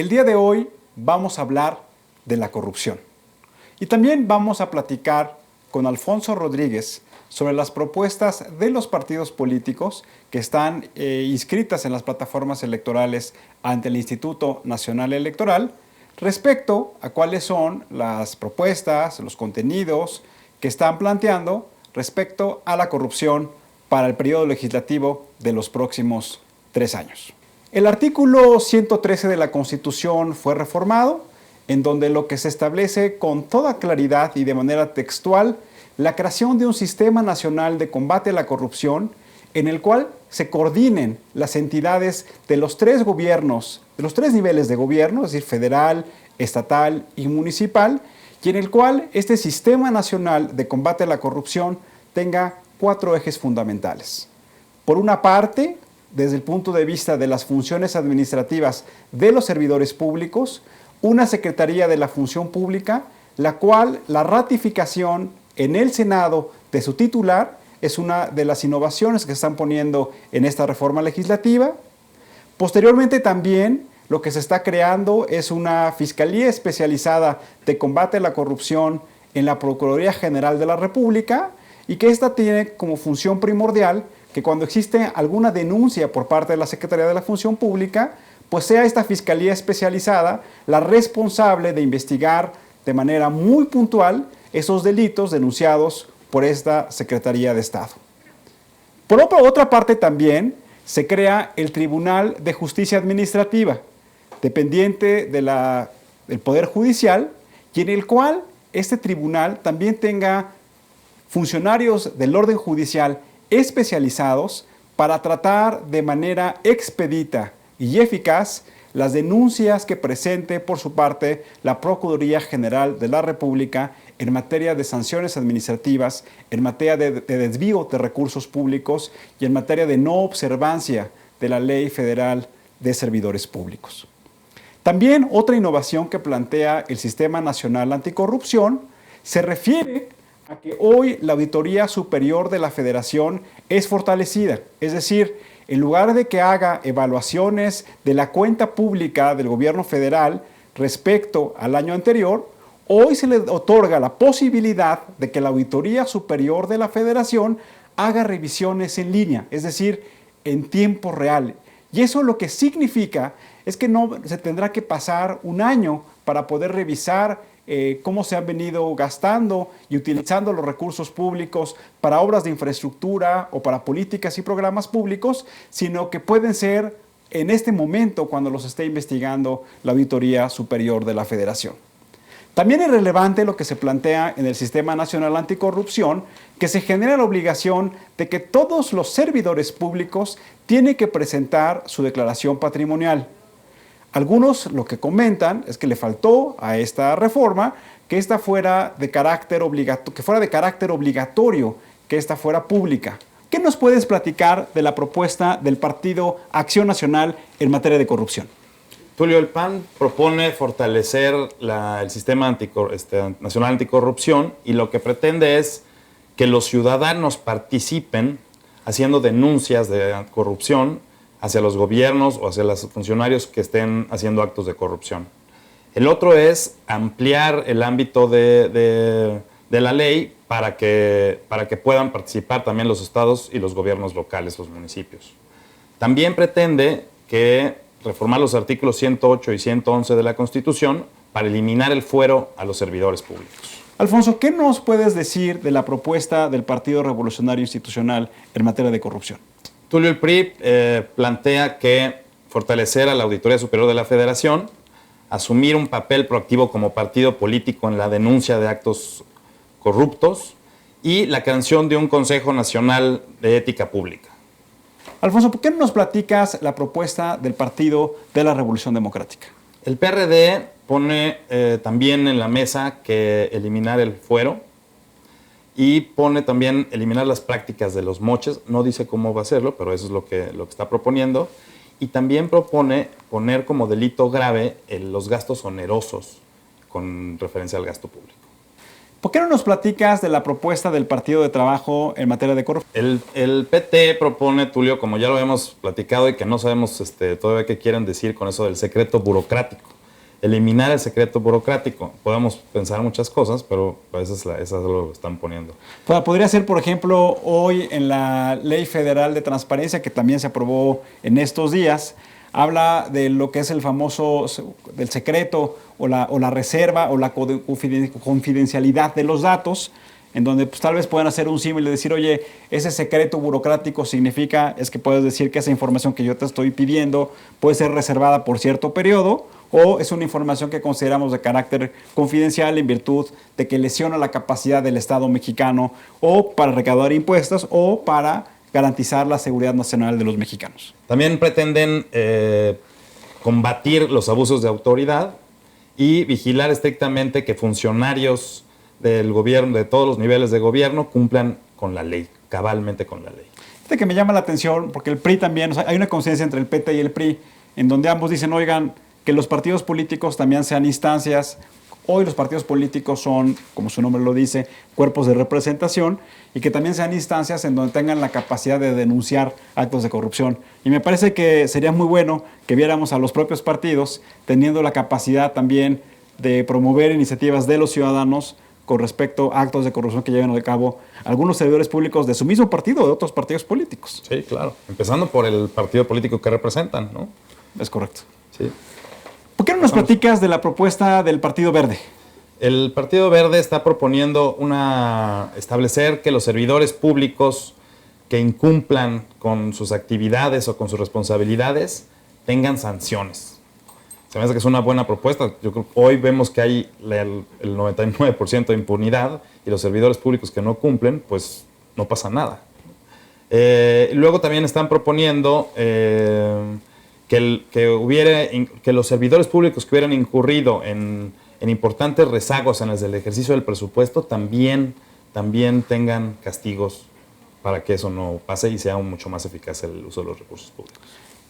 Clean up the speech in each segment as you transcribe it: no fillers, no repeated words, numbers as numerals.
El día de hoy vamos a hablar de la corrupción y también vamos a platicar con Alfonso Rodríguez sobre las propuestas de los partidos políticos que están inscritas en las plataformas electorales ante el Instituto Nacional Electoral respecto a cuáles son las propuestas, los contenidos que están planteando respecto a la corrupción para el periodo legislativo de los próximos 3 años. El artículo 113 de la Constitución fue reformado, en donde lo que se establece con toda claridad y de manera textual la creación de un sistema nacional de combate a la corrupción en el cual se coordinen las entidades de los 3 gobiernos, de los 3 niveles de gobierno, es decir, federal, estatal y municipal, y en el cual este sistema nacional de combate a la corrupción tenga 4 ejes fundamentales. Por una parte, desde el punto de vista de las funciones administrativas de los servidores públicos, una Secretaría de la Función Pública, la cual la ratificación en el Senado de su titular es una de las innovaciones que están poniendo en esta reforma legislativa. Posteriormente también lo que se está creando es una Fiscalía Especializada de Combate a la Corrupción en la Procuraduría General de la República y que esta tiene como función primordial que cuando existe alguna denuncia por parte de la Secretaría de la Función Pública, pues sea esta Fiscalía Especializada la responsable de investigar de manera muy puntual esos delitos denunciados por esta Secretaría de Estado. Por otra parte también se crea el Tribunal de Justicia Administrativa, dependiente del Poder Judicial, y en el cual este tribunal también tenga funcionarios del orden judicial especializados para tratar de manera expedita y eficaz las denuncias que presente por su parte la Procuraduría General de la República en materia de sanciones administrativas, en materia de desvío de recursos públicos y en materia de no observancia de la Ley Federal de Servidores Públicos. También otra innovación que plantea el Sistema Nacional Anticorrupción se refiere a que hoy la Auditoría Superior de la Federación es fortalecida, es decir, en lugar de que haga evaluaciones de la cuenta pública del gobierno federal respecto al año anterior, hoy se le otorga la posibilidad de que la Auditoría Superior de la Federación haga revisiones en línea, es decir, en tiempo real. Y eso lo que significa es que no se tendrá que pasar un año para poder revisar cómo se han venido gastando y utilizando los recursos públicos para obras de infraestructura o para políticas y programas públicos, sino que pueden ser en este momento cuando los esté investigando la Auditoría Superior de la Federación. También es relevante lo que se plantea en el Sistema Nacional Anticorrupción, que se genera la obligación de que todos los servidores públicos tienen que presentar su declaración patrimonial. Algunos lo que comentan es que le faltó a esta reforma que esta fuera de carácter obligatorio, que esta fuera pública. ¿Qué nos puedes platicar de la propuesta del Partido Acción Nacional en materia de corrupción? Tulio, el PAN propone fortalecer el Sistema Nacional Anticorrupción y lo que pretende es que los ciudadanos participen haciendo denuncias de corrupción hacia los gobiernos o hacia los funcionarios que estén haciendo actos de corrupción. El otro es ampliar el ámbito de la ley para que puedan participar también los estados y los gobiernos locales, los municipios. También pretende reformar los artículos 108 y 111 de la Constitución para eliminar el fuero a los servidores públicos. Alfonso, ¿qué nos puedes decir de la propuesta del Partido Revolucionario Institucional en materia de corrupción? Tulio, el PRI plantea que fortalecer a la Auditoría Superior de la Federación, asumir un papel proactivo como partido político en la denuncia de actos corruptos y la creación de un Consejo Nacional de Ética Pública. Alfonso, ¿por qué no nos platicas la propuesta del Partido de la Revolución Democrática? El PRD pone también en la mesa que eliminar el fuero y pone también eliminar las prácticas de los moches. No dice cómo va a hacerlo, pero eso es lo que está proponiendo. Y también propone poner como delito grave los gastos onerosos con referencia al gasto público. ¿Por qué no nos platicas de la propuesta del Partido de Trabajo en materia de corrupción? El PT propone, Tulio, como ya lo hemos platicado y que no sabemos todavía qué quieren decir con eso del secreto burocrático. Eliminar el secreto burocrático. Podemos pensar muchas cosas, pero eso es lo que están poniendo. Podría ser, por ejemplo, hoy en la Ley Federal de Transparencia, que también se aprobó en estos días, habla de lo que es el famoso del secreto o la reserva o la confidencialidad de los datos, en donde pues, tal vez puedan hacer un símil y decir, oye, ese secreto burocrático significa, es que puedes decir que esa información que yo te estoy pidiendo puede ser reservada por cierto periodo, o es una información que consideramos de carácter confidencial en virtud de que lesiona la capacidad del Estado mexicano o para recaudar impuestos o para garantizar la seguridad nacional de los mexicanos. También pretenden combatir los abusos de autoridad y vigilar estrictamente que funcionarios del gobierno, de todos los niveles de gobierno, cumplan con la ley, cabalmente con la ley. Fíjate que me llama la atención porque el PRI también, o sea, hay una coincidencia entre el PT y el PRI, en donde ambos dicen, oigan, que los partidos políticos también sean instancias. Hoy los partidos políticos son, como su nombre lo dice, cuerpos de representación y que también sean instancias en donde tengan la capacidad de denunciar actos de corrupción. Y me parece que sería muy bueno que viéramos a los propios partidos teniendo la capacidad también de promover iniciativas de los ciudadanos con respecto a actos de corrupción que llevan a cabo algunos servidores públicos de su mismo partido o de otros partidos políticos. Sí, claro. Empezando por el partido político que representan, ¿no? Es correcto. Sí. ¿Por qué no nos platicas de la propuesta del Partido Verde? El Partido Verde está proponiendo establecer que los servidores públicos que incumplan con sus actividades o con sus responsabilidades tengan sanciones. Se me hace que es una buena propuesta. Yo creo que hoy vemos que hay el 99% de impunidad y los servidores públicos que no cumplen, pues no pasa nada. Luego también están proponiendo que los servidores públicos que hubieran incurrido en importantes rezagos en el ejercicio del presupuesto también tengan castigos para que eso no pase y sea mucho más eficaz el uso de los recursos públicos.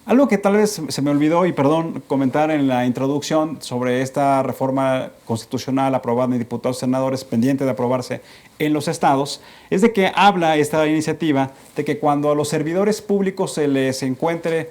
Algo que tal vez se me olvidó, y perdón, comentar en la introducción sobre esta reforma constitucional aprobada en diputados y senadores, pendiente de aprobarse en los estados, es de que habla esta iniciativa de que cuando a los servidores públicos se les encuentre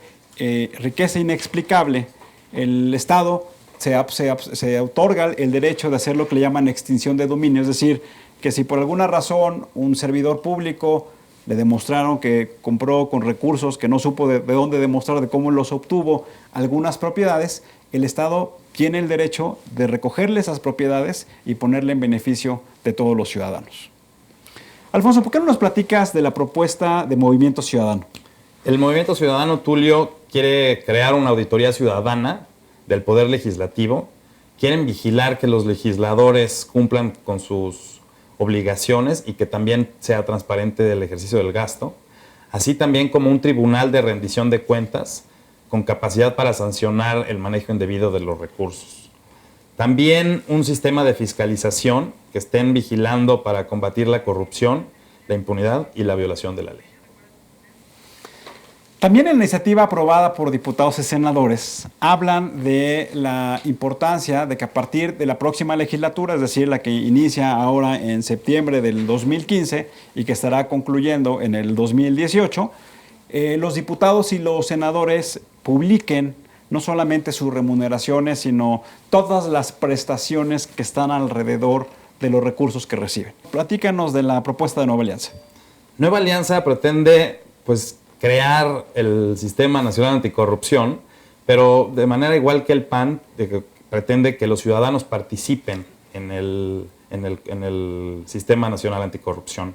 riqueza inexplicable, el Estado se otorga el derecho de hacer lo que le llaman extinción de dominio, es decir, que si por alguna razón un servidor público le demostraron que compró con recursos que no supo de dónde demostrar, de cómo los obtuvo algunas propiedades, el Estado tiene el derecho de recogerle esas propiedades y ponerle en beneficio de todos los ciudadanos. Alfonso, ¿por qué no nos platicas de la propuesta de Movimiento Ciudadano? El Movimiento Ciudadano, Tulio, quiere crear una auditoría ciudadana del Poder Legislativo. Quieren vigilar que los legisladores cumplan con sus obligaciones y que también sea transparente el ejercicio del gasto, así también como un tribunal de rendición de cuentas con capacidad para sancionar el manejo indebido de los recursos. También un sistema de fiscalización que estén vigilando para combatir la corrupción, la impunidad y la violación de la ley. También en la iniciativa aprobada por diputados y senadores hablan de la importancia de que a partir de la próxima legislatura, es decir, la que inicia ahora en septiembre del 2015 y que estará concluyendo en el 2018, los diputados y los senadores publiquen no solamente sus remuneraciones, sino todas las prestaciones que están alrededor de los recursos que reciben. Platícanos de la propuesta de Nueva Alianza. Nueva Alianza pretende, crear el Sistema Nacional Anticorrupción, pero de manera igual que el PAN, pretende que los ciudadanos participen en el Sistema Nacional Anticorrupción.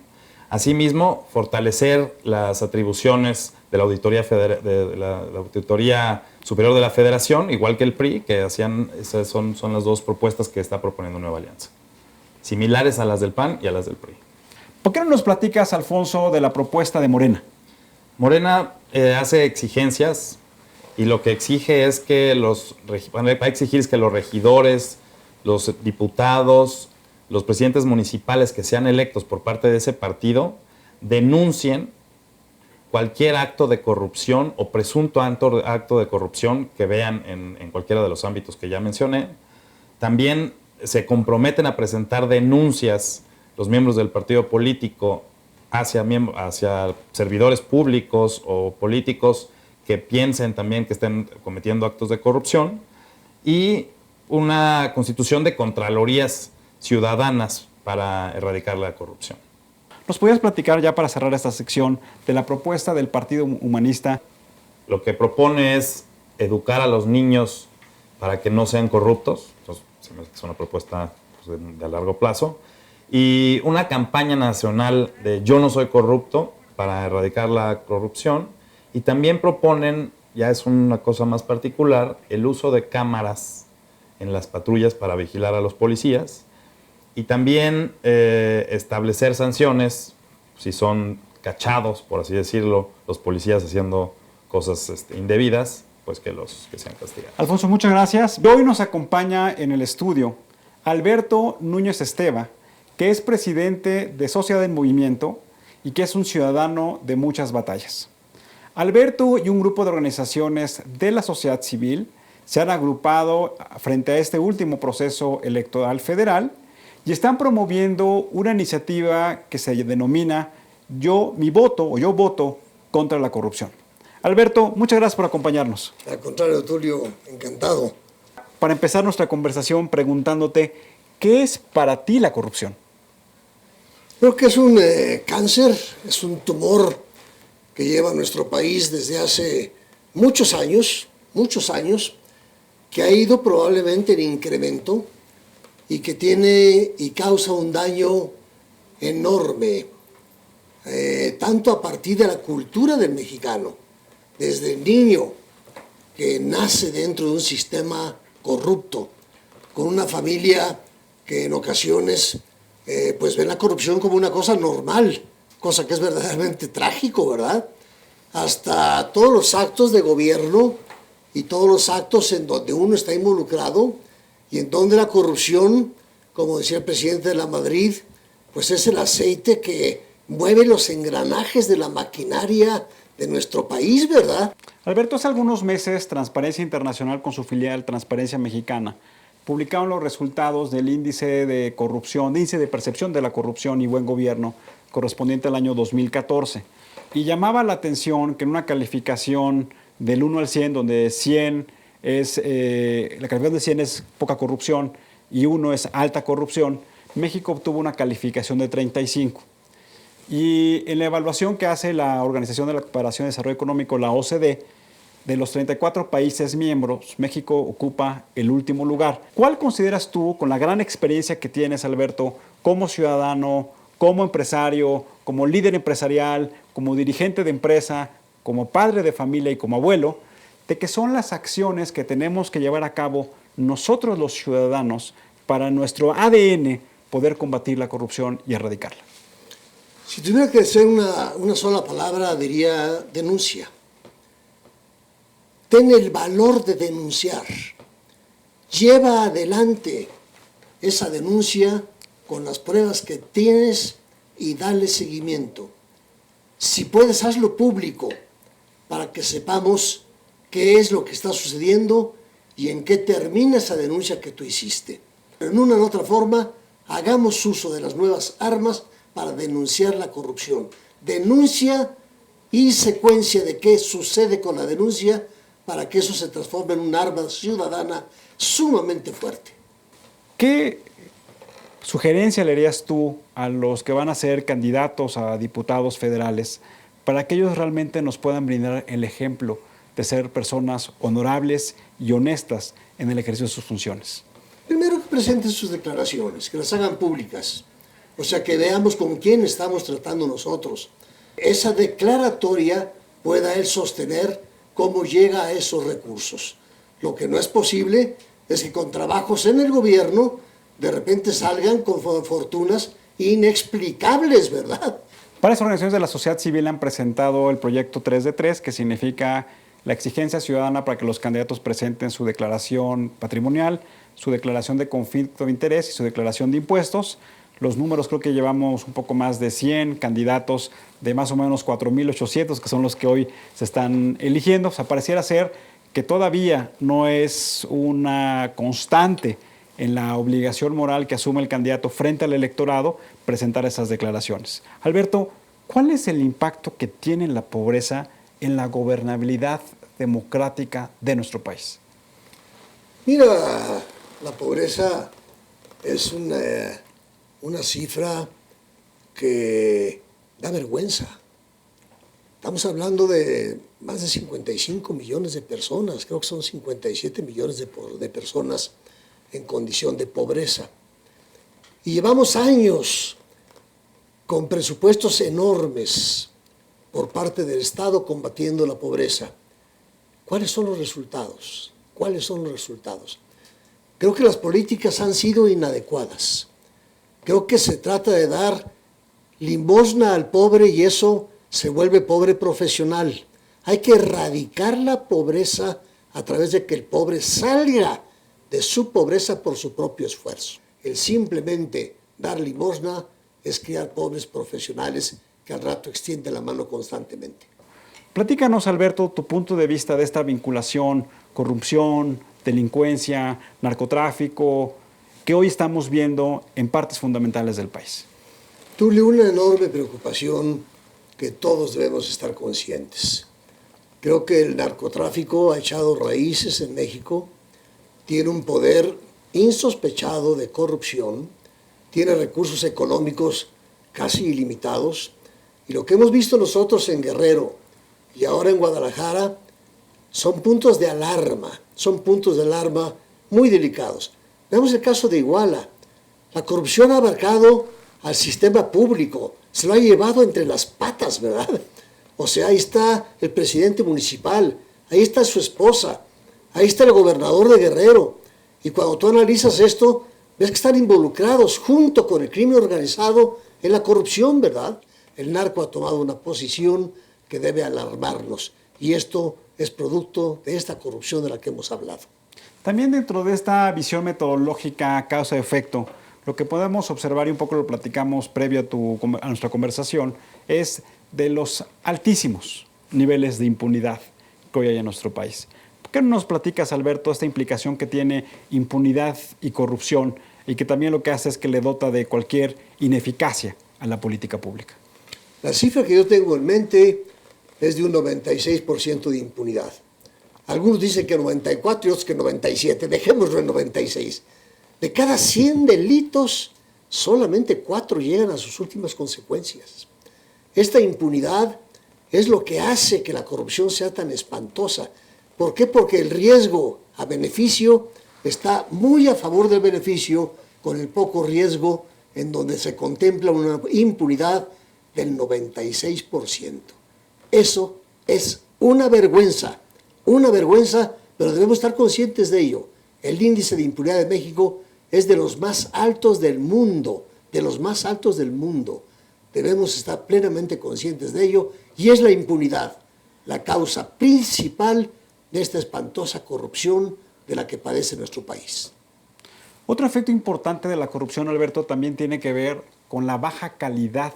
Asimismo, fortalecer las atribuciones de la Auditoría Superior de la Federación, igual que el PRI, que esas son las dos propuestas que está proponiendo Nueva Alianza, similares a las del PAN y a las del PRI. ¿Por qué no nos platicas, Alfonso, de la propuesta de Morena? Morena hace exigencias y lo que exige es que va a exigir que los regidores, los diputados, los presidentes municipales que sean electos por parte de ese partido denuncien cualquier acto de corrupción o presunto acto de corrupción que vean en cualquiera de los ámbitos que ya mencioné. También se comprometen a presentar denuncias los miembros del partido político hacia servidores públicos o políticos que piensen también que estén cometiendo actos de corrupción, y una constitución de contralorías ciudadanas para erradicar la corrupción. ¿Nos podrías platicar, ya para cerrar esta sección, de la propuesta del Partido Humanista? Lo que propone es educar a los niños para que no sean corruptos. Entonces, es una propuesta pues, de largo plazo. Y una campaña nacional de Yo no soy corrupto para erradicar la corrupción. Y también proponen, ya es una cosa más particular, el uso de cámaras en las patrullas para vigilar a los policías. Y también establecer sanciones si son cachados, por así decirlo, los policías haciendo cosas indebidas, pues que sean castigados. Alfonso, muchas gracias. Hoy nos acompaña en el estudio Alberto Núñez Esteva, que es presidente de Sociedad en Movimiento y que es un ciudadano de muchas batallas. Alberto y un grupo de organizaciones de la sociedad civil se han agrupado frente a este último proceso electoral federal y están promoviendo una iniciativa que se denomina Yo voto contra la corrupción. Alberto, muchas gracias por acompañarnos. Al contrario, Tulio, encantado. Para empezar nuestra conversación preguntándote, ¿qué es para ti la corrupción? Creo que es un cáncer, es un tumor que lleva a nuestro país desde hace muchos años, que ha ido probablemente en incremento y que tiene y causa un daño enorme, tanto a partir de la cultura del mexicano, desde el niño que nace dentro de un sistema corrupto, con una familia que en ocasiones pues ven la corrupción como una cosa normal, cosa que es verdaderamente trágico, ¿verdad? Hasta todos los actos de gobierno y todos los actos en donde uno está involucrado y en donde la corrupción, como decía el presidente de la Madrid, pues es el aceite que mueve los engranajes de la maquinaria de nuestro país, ¿verdad? Alberto, hace algunos meses Transparencia Internacional con su filial Transparencia Mexicana publicaron los resultados del índice de corrupción, índice de percepción de la corrupción y buen gobierno correspondiente al año 2014. Y llamaba la atención que en una calificación del 1 al 100, donde 100 es, la calificación de 100 es poca corrupción y 1 es alta corrupción, México obtuvo una calificación de 35. Y en la evaluación que hace la Organización de la Cooperación y Desarrollo Económico, la OCDE, de los 34 países miembros, México ocupa el último lugar. ¿Cuál consideras tú, con la gran experiencia que tienes, Alberto, como ciudadano, como empresario, como líder empresarial, como dirigente de empresa, como padre de familia y como abuelo, de que son las acciones que tenemos que llevar a cabo nosotros los ciudadanos para nuestro ADN poder combatir la corrupción y erradicarla? Si tuviera que decir una sola palabra, diría denuncia. Ten el valor de denunciar. Lleva adelante esa denuncia con las pruebas que tienes y dale seguimiento. Si puedes, hazlo público para que sepamos qué es lo que está sucediendo y en qué termina esa denuncia que tú hiciste. Pero en una u otra forma, hagamos uso de las nuevas armas para denunciar la corrupción. Denuncia y secuencia de qué sucede con la denuncia para que eso se transforme en un arma ciudadana sumamente fuerte. ¿Qué sugerencia le harías tú a los que van a ser candidatos a diputados federales para que ellos realmente nos puedan brindar el ejemplo de ser personas honorables y honestas en el ejercicio de sus funciones? Primero, que presenten sus declaraciones, que las hagan públicas, o sea, que veamos con quién estamos tratando nosotros. Esa declaratoria pueda él sostener cómo llega a esos recursos. Lo que no es posible es que con trabajos en el gobierno de repente salgan con fortunas inexplicables, ¿verdad? Varias organizaciones de la sociedad civil han presentado el proyecto 3 de 3, que significa la exigencia ciudadana para que los candidatos presenten su declaración patrimonial, su declaración de conflicto de interés y su declaración de impuestos. Los números, creo que llevamos un poco más de 100 candidatos de más o menos 4,800, que son los que hoy se están eligiendo. O sea, pareciera ser que todavía no es una constante en la obligación moral que asume el candidato frente al electorado presentar esas declaraciones. Alberto, ¿cuál es el impacto que tiene la pobreza en la gobernabilidad democrática de nuestro país? Mira, la pobreza es una cifra que da vergüenza. Estamos hablando de más de 55 millones de personas, creo que son 57 millones de personas en condición de pobreza. Y llevamos años con presupuestos enormes por parte del Estado combatiendo la pobreza. ¿Cuáles son los resultados? ¿Cuáles son los resultados? Creo que las políticas han sido inadecuadas. Creo que se trata de dar limosna al pobre y eso se vuelve pobre profesional. Hay que erradicar la pobreza a través de que el pobre salga de su pobreza por su propio esfuerzo. El simplemente dar limosna es crear pobres profesionales que al rato extienden la mano constantemente. Platícanos, Alberto, tu punto de vista de esta vinculación, corrupción, delincuencia, narcotráfico, que hoy estamos viendo en partes fundamentales del país. Tuve una enorme preocupación que todos debemos estar conscientes. Creo que el narcotráfico ha echado raíces en México, tiene un poder insospechado de corrupción, tiene recursos económicos casi ilimitados, y lo que hemos visto nosotros en Guerrero y ahora en Guadalajara son puntos de alarma muy delicados. Veamos el caso de Iguala. La corrupción ha abarcado al sistema público, se lo ha llevado entre las patas, ¿verdad? O sea, ahí está el presidente municipal, ahí está su esposa, ahí está el gobernador de Guerrero. Y cuando tú analizas esto, ves que están involucrados junto con el crimen organizado en la corrupción, ¿verdad? El narco ha tomado una posición que debe alarmarnos y esto es producto de esta corrupción de la que hemos hablado. También dentro de esta visión metodológica causa-efecto, lo que podemos observar, y un poco lo platicamos previo a nuestra conversación, es de los altísimos niveles de impunidad que hoy hay en nuestro país. ¿Por qué no nos platicas, Alberto, esta implicación que tiene impunidad y corrupción y que también lo que hace es que le dota de cualquier ineficacia a la política pública? La cifra que yo tengo en mente es de un 96% de impunidad. Algunos dicen que 94 y otros que 97, dejémoslo en 96. De cada 100 delitos, solamente 4 llegan a sus últimas consecuencias. Esta impunidad es lo que hace que la corrupción sea tan espantosa. ¿Por qué? Porque el riesgo a beneficio está muy a favor del beneficio, con el poco riesgo en donde se contempla una impunidad del 96%. Eso es una vergüenza, pero debemos estar conscientes de ello. El índice de impunidad de México es de los más altos del mundo, Debemos estar plenamente conscientes de ello y es la impunidad la causa principal de esta espantosa corrupción de la que padece nuestro país. Otro efecto importante de la corrupción, Alberto, también tiene que ver con la baja calidad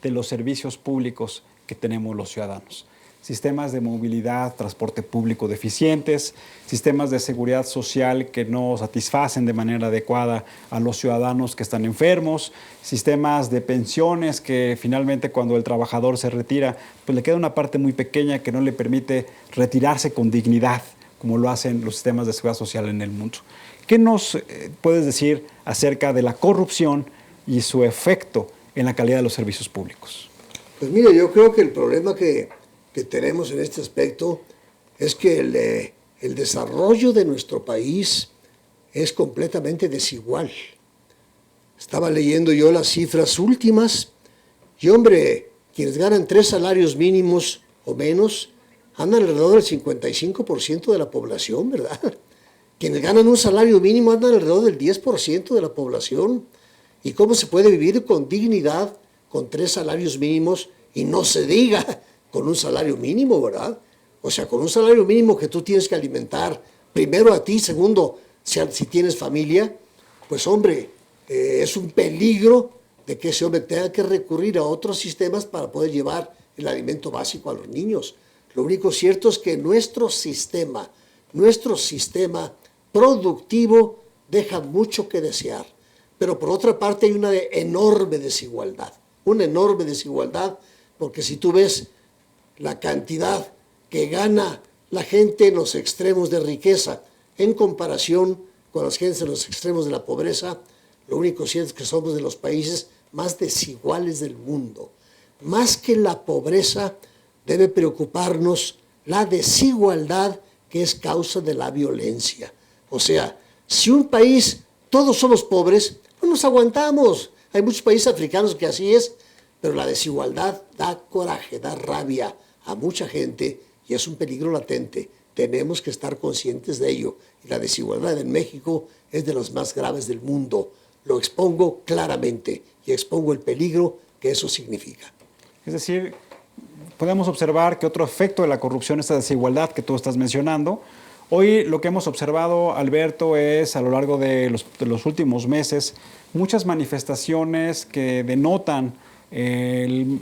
de los servicios públicos que tenemos los ciudadanos. Sistemas de movilidad, transporte público deficientes, sistemas de seguridad social que no satisfacen de manera adecuada a los ciudadanos que están enfermos, sistemas de pensiones que finalmente cuando el trabajador se retira, pues le queda una parte muy pequeña que no le permite retirarse con dignidad, como lo hacen los sistemas de seguridad social en el mundo. ¿Qué nos puedes decir acerca de la corrupción y su efecto en la calidad de los servicios públicos? Pues mire, yo creo que el problema que tenemos en este aspecto es que el desarrollo de nuestro país es completamente desigual. Estaba leyendo yo las cifras últimas y, hombre, quienes ganan 3 salarios mínimos o menos andan alrededor del 55% de la población, ¿verdad? Quienes ganan un salario mínimo andan alrededor del 10% de la población. ¿Y cómo se puede vivir con dignidad con 3 salarios mínimos y no se diga con un salario mínimo, verdad? O sea, con un salario mínimo que tú tienes que alimentar, primero a ti, segundo, si tienes familia, pues hombre, es un peligro de que ese hombre tenga que recurrir a otros sistemas para poder llevar el alimento básico a los niños. Lo único cierto es que nuestro sistema productivo deja mucho que desear. Pero por otra parte hay una enorme desigualdad porque si tú ves la cantidad que gana la gente en los extremos de riqueza en comparación con las gentes en los extremos de la pobreza, lo único cierto es que somos de los países más desiguales del mundo. Más que la pobreza, debe preocuparnos la desigualdad que es causa de la violencia. O sea, si un país, todos somos pobres, no nos aguantamos. Hay muchos países africanos que así es, pero la desigualdad da coraje, da rabia a mucha gente y es un peligro latente. Tenemos que estar conscientes de ello. Y la desigualdad en México es de las más graves del mundo. Lo expongo claramente y expongo el peligro que eso significa. Es decir, podemos observar que otro efecto de la corrupción es esa desigualdad que tú estás mencionando. Hoy lo que hemos observado, Alberto, es a lo largo de los últimos meses muchas manifestaciones que denotan el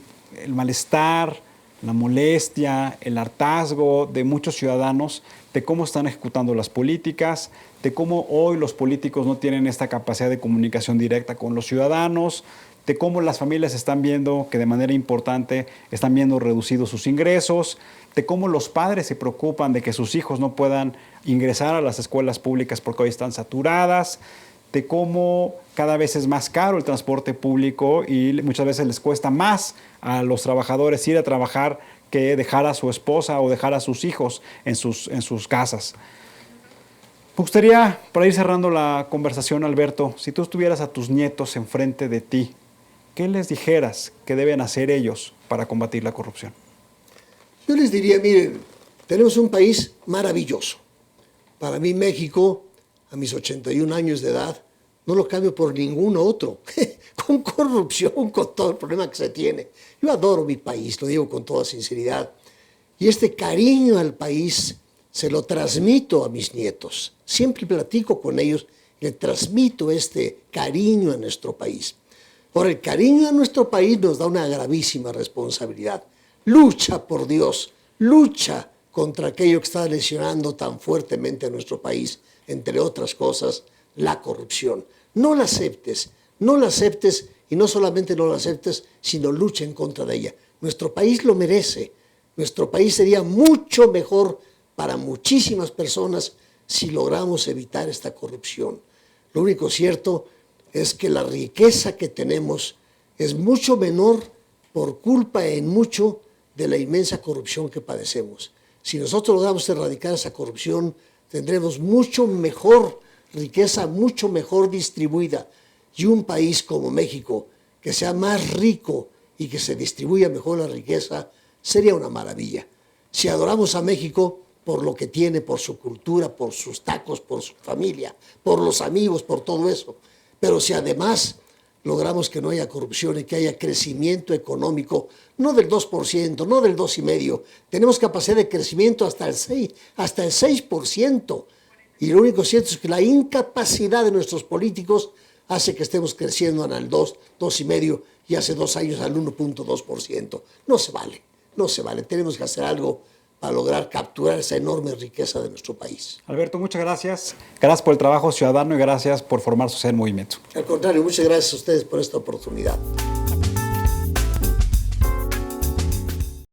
malestar, la molestia, el hartazgo de muchos ciudadanos de cómo están ejecutando las políticas, de cómo hoy los políticos no tienen esta capacidad de comunicación directa con los ciudadanos, de cómo las familias están viendo que de manera importante están viendo reducidos sus ingresos, de cómo los padres se preocupan de que sus hijos no puedan ingresar a las escuelas públicas porque hoy están saturadas, de cómo cada vez es más caro el transporte público y muchas veces les cuesta más a los trabajadores ir a trabajar que dejar a su esposa o dejar a sus hijos en sus casas. Me gustaría, para ir cerrando la conversación, Alberto, si tú estuvieras a tus nietos enfrente de ti, ¿qué les dijeras que deben hacer ellos para combatir la corrupción? Yo les diría, miren, tenemos un país maravilloso. Para mí México, a mis 81 años de edad, no lo cambio por ningún otro. Con corrupción, con todo el problema que se tiene. Yo adoro mi país, lo digo con toda sinceridad. Y este cariño al país se lo transmito a mis nietos. Siempre platico con ellos, le transmito este cariño a nuestro país. Ahora, el cariño a nuestro país nos da una gravísima responsabilidad. Lucha por Dios, lucha contra aquello que está lesionando tan fuertemente a nuestro país, entre otras cosas, la corrupción. No la aceptes y no solamente no la aceptes, sino lucha en contra de ella. Nuestro país lo merece. Nuestro país sería mucho mejor para muchísimas personas si logramos evitar esta corrupción. Lo único cierto es que la riqueza que tenemos es mucho menor por culpa en mucho de la inmensa corrupción que padecemos. Si nosotros logramos erradicar esa corrupción, tendremos mucho mejor riqueza, mucho mejor distribuida. Y un país como México, que sea más rico y que se distribuya mejor la riqueza, sería una maravilla. Si adoramos a México por lo que tiene, por su cultura, por sus tacos, por su familia, por los amigos, por todo eso, pero si además logramos que no haya corrupción y que haya crecimiento económico, no del 2%, no del 2,5%, tenemos capacidad de crecimiento hasta el 6%. Y lo único cierto es que la incapacidad de nuestros políticos hace que estemos creciendo en el 2,5% y hace 2 años al 1,2%. No se vale. Tenemos que hacer algo para lograr capturar esa enorme riqueza de nuestro país. Alberto, muchas gracias. Gracias por el trabajo ciudadano y gracias por formar Sociedad en Movimiento. Al contrario, muchas gracias a ustedes por esta oportunidad.